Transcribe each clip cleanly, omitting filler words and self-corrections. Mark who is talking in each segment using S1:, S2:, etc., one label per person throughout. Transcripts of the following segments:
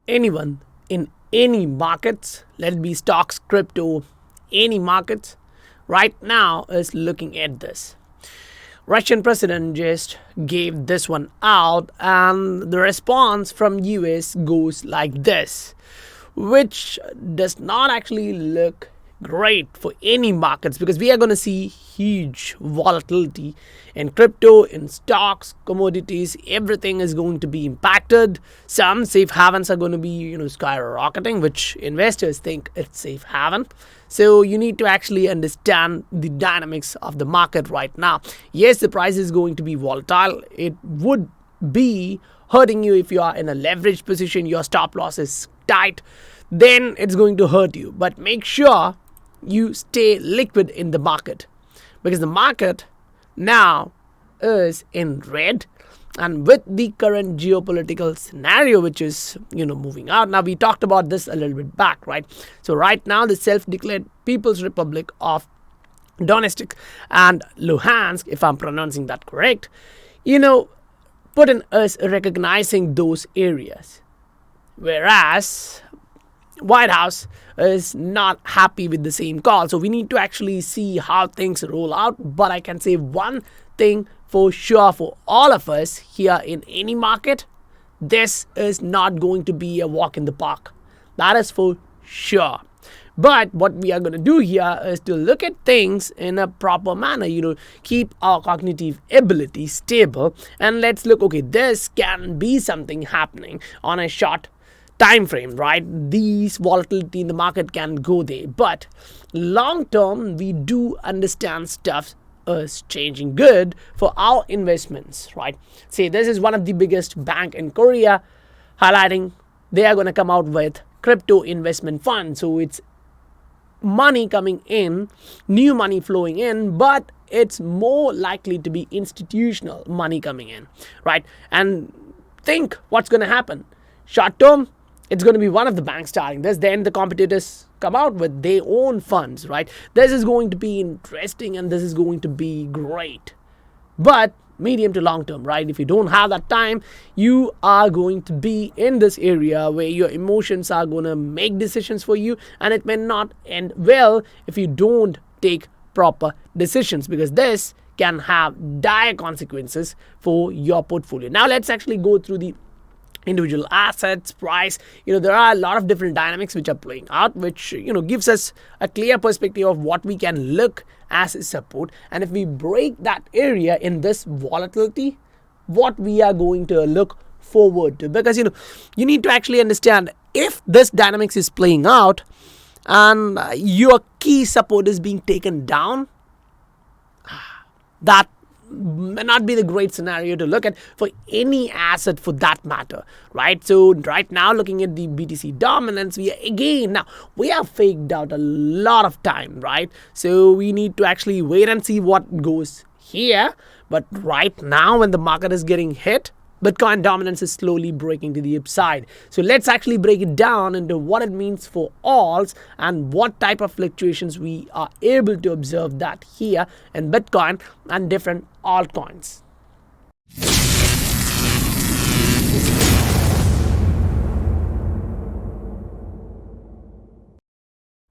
S1: anyone in any markets, let it be stocks, crypto, any markets, right now is looking at this. Russian president just gave this one out, and the response from US goes like this, which does not actually look great for any markets, because we are going to see huge volatility in crypto, in stocks, commodities. Everything is going to be impacted. Some safe havens are going to be skyrocketing, which investors think it's safe haven. So you need to actually understand the dynamics of the market right now. Yes, the price is going to be volatile. It would be hurting you if you are in a leveraged position, your stop loss is tight, then it's going to hurt you. But make sure you stay liquid in the market, because the market now is in red, and with the current geopolitical scenario which is moving out. Now we talked about this a little bit back, right? So right now the self-declared People's Republic of Donetsk and Luhansk, if I'm pronouncing that correct, Putin is recognizing those areas, whereas White House is not happy with the same call. So we need to actually see how things roll out. But I can say one thing for sure for all of us here in any market: this is not going to be a walk in the park. That is for sure. But what we are going to do here is to look at things in a proper manner, keep our cognitive ability stable, and let's look, okay, this can be something happening on a short time frame, right? These volatility in the market can go there, but long term we do understand stuff is changing good for our investments, right? Say this is one of the biggest bank in Korea highlighting they are going to come out with crypto investment fund. So it's money coming in, new money flowing in, but it's more likely to be institutional money coming in, right? And think what's going to happen short term. It's going to be one of the banks starting this. Then the competitors come out with their own funds, right? This is going to be interesting and this is going to be great. But medium to long term, right? If you don't have that time, you are going to be in this area where your emotions are going to make decisions for you, and it may not end well if you don't take proper decisions, because this can have dire consequences for your portfolio. Now let's actually go through the individual assets, price. There are a lot of different dynamics which are playing out, which gives us a clear perspective of what we can look as a support. And if we break that area in this volatility, what we are going to look forward to, because you need to actually understand if this dynamics is playing out and your key support is being taken down, that may not be the great scenario to look at for any asset for that matter, right? So right now, looking at the BTC dominance, we have faked out a lot of time, right? So we need to actually wait and see what goes here. But right now, when the market is getting hit, Bitcoin dominance is slowly breaking to the upside. So let's actually break it down into what it means for alts and what type of fluctuations we are able to observe that here in Bitcoin and different altcoins.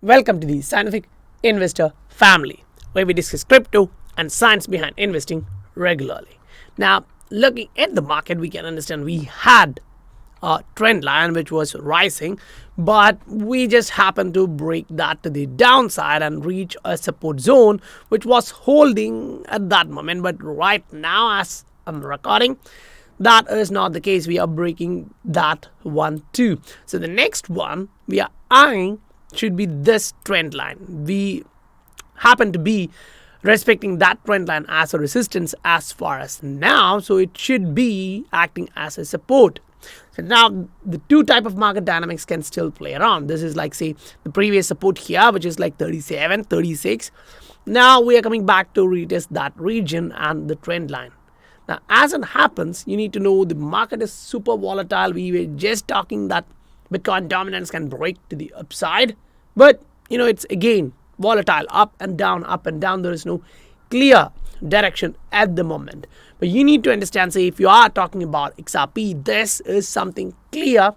S1: Welcome to the Scientific Investor family, where we discuss crypto and science behind investing regularly. Now, looking at the market, we can understand we had a trend line which was rising, but we just happened to break that to the downside and reach a support zone which was holding at that moment. But right now, as I'm recording, that is not the case. We are breaking that one too. So the next one we are eyeing should be this trend line. We happen to be respecting that trend line as a resistance as far as now, so it should be acting as a support. So now the two type of market dynamics can still play around. This is like, say, the previous support here, which is like 37, 36. Now we are coming back to retest that region and the trend line. Now, as it happens, you need to know the market is super volatile. We were just talking that Bitcoin dominance can break to the upside, but it's again volatile, up and down, up and down. There is no clear direction at the moment. But you need to understand, say, if you are talking about XRP, this is something clear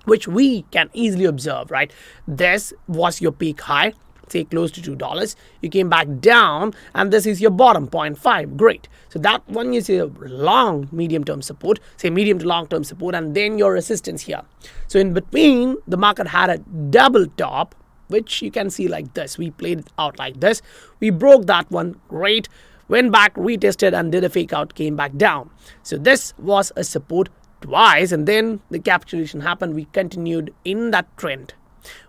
S1: which we can easily observe, right? This was your peak high, say close to $2. You came back down, and this is your bottom, 0.5. Great. So that one is a long medium-term support, say medium to long-term support, and then your resistance here. So in between, the market had a double top, which you can see like this. We played it out like this. We broke that one. Great. Went back, retested, and did a fake out, came back down. So this was a support twice, and then the capitulation happened. We continued in that trend.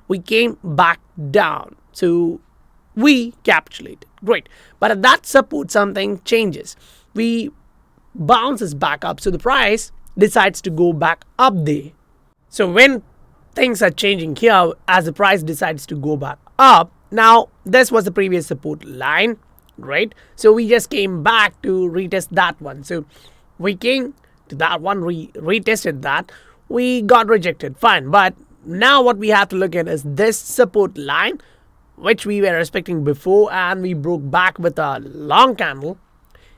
S1: We came back down. So we capitulated. Great. But at that support, something changes. We bounces back up. So the price decides to go back up there. So when things are changing here, as the price decides to go back up, now this was the previous support line, right? So we just came back to retest that one. So we came to that one, we retested that, we got rejected, fine. But now what we have to look at is this support line, which we were expecting before, and we broke back with a long candle.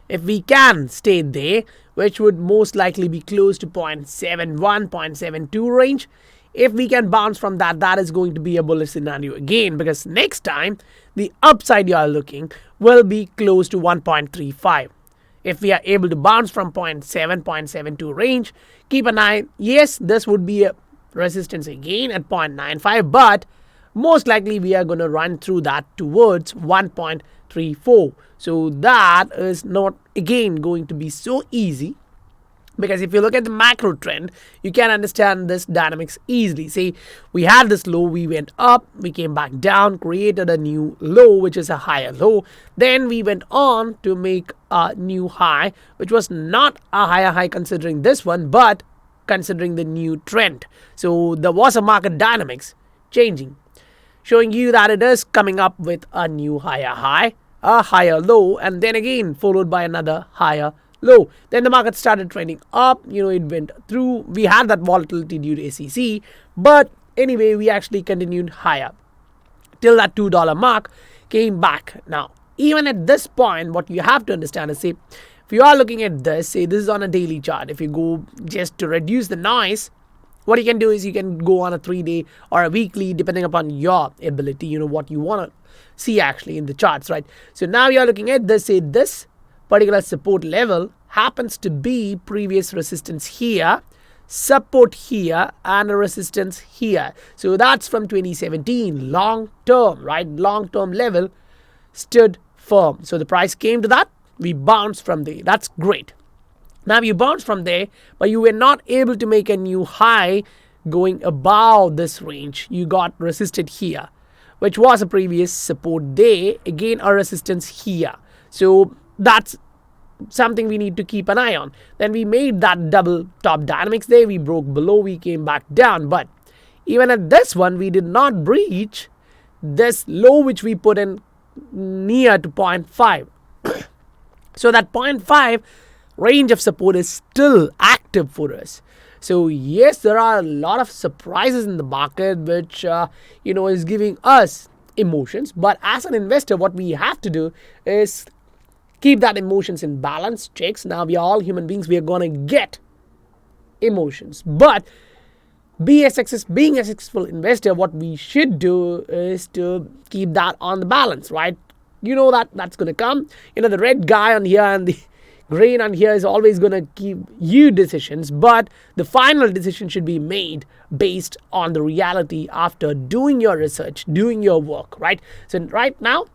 S1: If we can stay there, which would most likely be close to 0.71, 0.72 range, if we can bounce from that, that is going to be a bullish scenario again, because next time the upside you are looking will be close to 1.35. If we are able to bounce from 0.7, 0.72 range, keep an eye. Yes, this would be a resistance again at 0.95, but most likely we are going to run through that towards 1.34. So that is not again going to be so easy, because if you look at the macro trend, you can understand this dynamics easily. Say we had this low, we went up, we came back down, created a new low, which is a higher low. Then we went on to make a new high, which was not a higher high considering this one, but considering the new trend. So there was a market dynamics changing, showing you that it is coming up with a new higher high, a higher low, and then again followed by another higher low. Then the market started trending up. It went through. We had that volatility due to SEC, but anyway, we actually continued higher till that $2 mark came back. Now, even at this point, what you have to understand is, say, if you are looking at this, say this is on a daily chart. If you go just to reduce the noise, what you can do is you can go on a 3-day or a weekly, depending upon your ability, what you want to see actually in the charts, right? So now you're looking at this, say this particular support level happens to be previous resistance here, support here, and a resistance here. So that's from 2017, long term, right? Long term level stood firm. So the price came to that, we bounced from there. That's great. Now you bounced from there, but you were not able to make a new high going above this range. You got resisted here, which was a previous support there, again a resistance here. So that's something we need to keep an eye on. Then we made that double top dynamics there. We broke below, we came back down. But even at this one, we did not breach this low, which we put in near to 0.5. So that 0.5 range of support is still active for us. So yes, there are a lot of surprises in the market, which is giving us emotions. But as an investor, what we have to do is keep that emotions in balance. Checks. Now we are all human beings. We are gonna get emotions, but being a successful investor, what we should do is to keep that on the balance, right? That's gonna come. The red guy on here and the green on here is always going to give you decisions, but the final decision should be made based on the reality after doing your research, doing your work, right? So right now,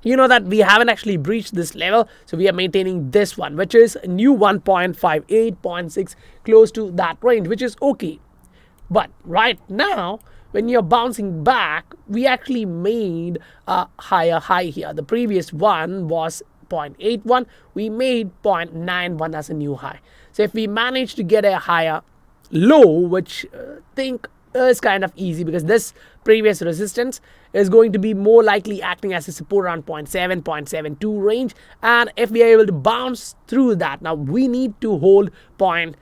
S1: that we haven't actually breached this level, so we are maintaining this one, which is a new 1.58, 0.6, close to that range, which is okay. But right now, when you're bouncing back, we actually made a higher high here. The previous one was 0.81, we made 0.91 as a new high. So if we manage to get a higher low, which I think is kind of easy, because this previous resistance is going to be more likely acting as a support around 0.7, 0.72 range. And if we are able to bounce through that, now we need to hold 0.7,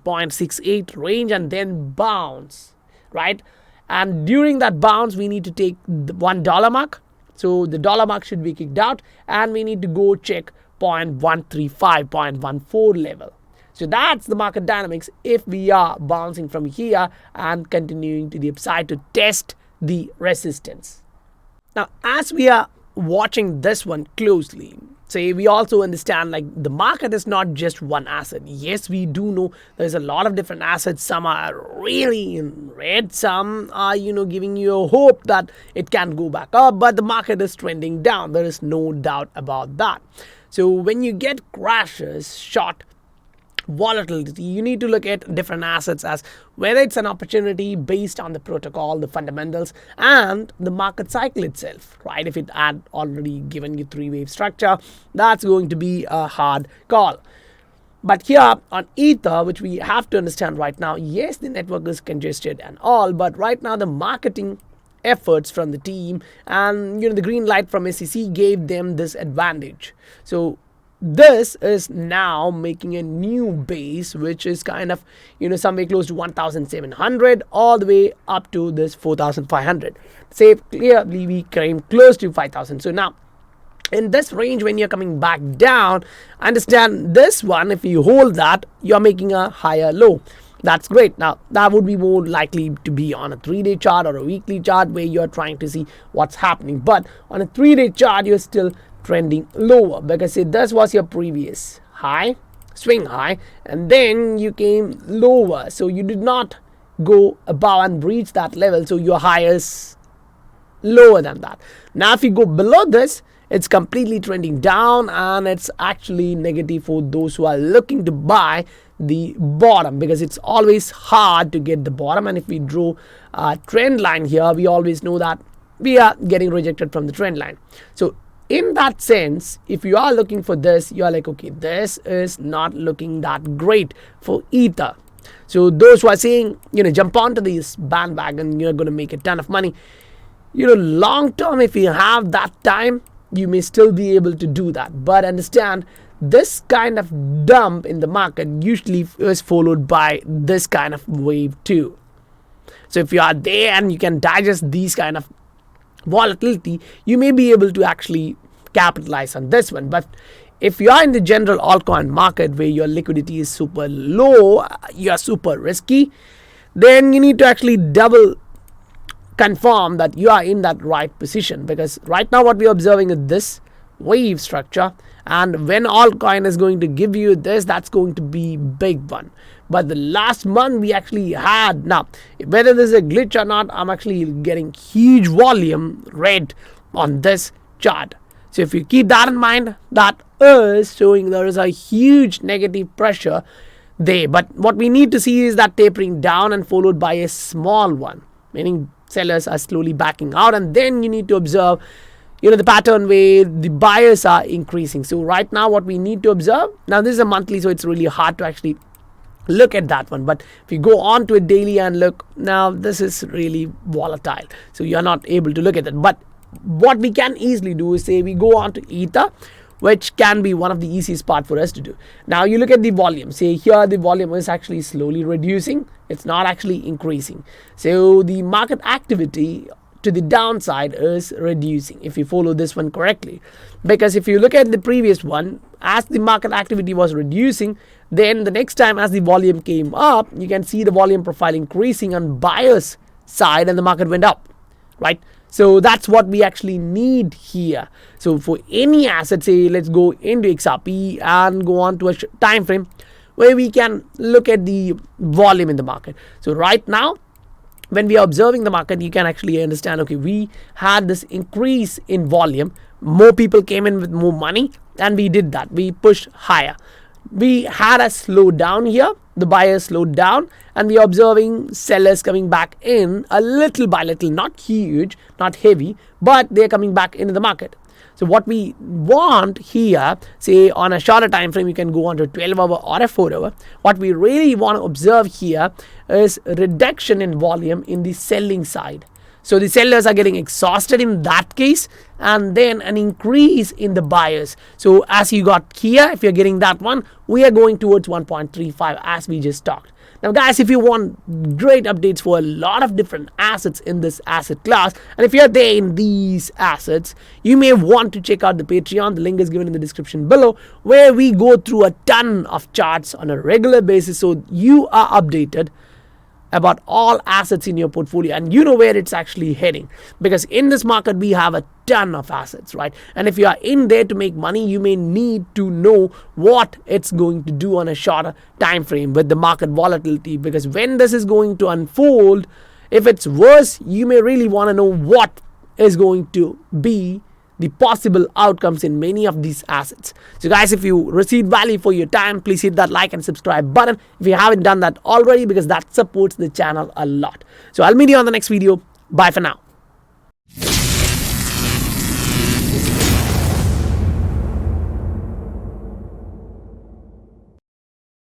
S1: 0.68 range and then bounce, right? And during that bounce, we need to take the $1 mark. So the dollar mark should be kicked out, and we need to go check 0.135, 0.14 level. So that's the market dynamics if we are bouncing from here and continuing to the upside to test the resistance. Now, as we are watching this one closely, say we also understand like the market is not just one asset. Yes, we do know there's a lot of different assets. Some are really in red, some are giving you a hope that it can go back up, but the market is trending down. There is no doubt about that. So when you get crashes, short volatility, you need to look at different assets as whether it's an opportunity based on the protocol, the fundamentals, and the market cycle itself, right? If it had already given you three-wave structure, that's going to be a hard call. But here on Ether, which we have to understand right now, yes, the network is congested and all, but right now the marketing efforts from the team and the green light from SEC gave them this advantage. So this is now making a new base, which is kind of somewhere close to 1,700 all the way up to this 4,500. Say clearly we came close to 5,000. So now in this range, when you're coming back down, understand this one, if you hold that, you're making a higher low. That's great. Now that would be more likely to be on a 3-day chart or a weekly chart where you're trying to see what's happening. But on a 3-day chart, you're still trending lower, because say this was your previous high, swing high, and then you came lower, so you did not go above and reach that level, so your high is lower than that. Now if you go below this, it's completely trending down, and it's actually negative for those who are looking to buy the bottom, because it's always hard to get the bottom. And if we draw a trend line here, we always know that we are getting rejected from the trend line. So in that sense, if you are looking for this, you are like, okay, this is not looking that great for Ether. So those who are saying, jump onto this bandwagon, you're going to make a ton of money. Long term, if you have that time, you may still be able to do that. But understand, this kind of dump in the market usually is followed by this kind of wave too. So if you are there and you can digest these kind of volatility, you may be able to actually capitalize on this one. But if you are in the general altcoin market where your liquidity is super low, you are super risky, then you need to actually double confirm that you are in that right position, because right now what we are observing is this wave structure, and when altcoin is going to give you this, that's going to be big one. But the last month we actually had, now whether this is a glitch or not, I'm actually getting huge volume red on this chart. So if you keep that in mind, that is showing there is a huge negative pressure there. But what we need to see is that tapering down and followed by a small one, meaning sellers are slowly backing out, and then you need to observe the pattern where the buyers are increasing. So right now what we need to observe, now this is a monthly, so it's really hard to actually look at that one. But if you go on to a daily and look, now this is really volatile, so you're not able to look at it. But what we can easily do is say we go on to Ether, which can be one of the easiest part for us to do. Now you look at the volume. Say here the volume is actually slowly reducing. It's not actually increasing. So the market activity to the downside is reducing, if you follow this one correctly. Because if you look at the previous one, as the market activity was reducing, then the next time as the volume came up, you can see the volume profile increasing on buyers side and the market went up, right? So that's what we actually need here. So for any asset, say let's go into XRP and go on to a time frame where we can look at the volume in the market. So right now, when we are observing the market, you can actually understand, okay, we had this increase in volume, more people came in with more money, and we did that, we pushed higher. We had a slowdown here, the buyers slowed down, and we are observing sellers coming back in a little by little, not huge, not heavy, but they're coming back into the market. So what we want here, say on a shorter time frame, you can go on to 12-hour or a 4-hour. What we really want to observe here is reduction in volume in the selling side. So the sellers are getting exhausted in that case, and then an increase in the buyers. So as you got here, if you're getting that one, we are going towards 1.35 as we just talked. Now guys, if you want great updates for a lot of different assets in this asset class, and if you're there in these assets, you may want to check out the Patreon. The link is given in the description below, where we go through a ton of charts on a regular basis, so you are updated about all assets in your portfolio and you know where it's actually heading. Because in this market we have a ton of assets, right? And if you are in there to make money, you may need to know what it's going to do on a shorter time frame with the market volatility, because when this is going to unfold, if it's worse, you may really want to know what is going to be the possible outcomes in many of these assets. So guys, if you received value for your time, please hit that like and subscribe button if you haven't done that already, because that supports the channel a lot. So I'll meet you on the next video. Bye for now.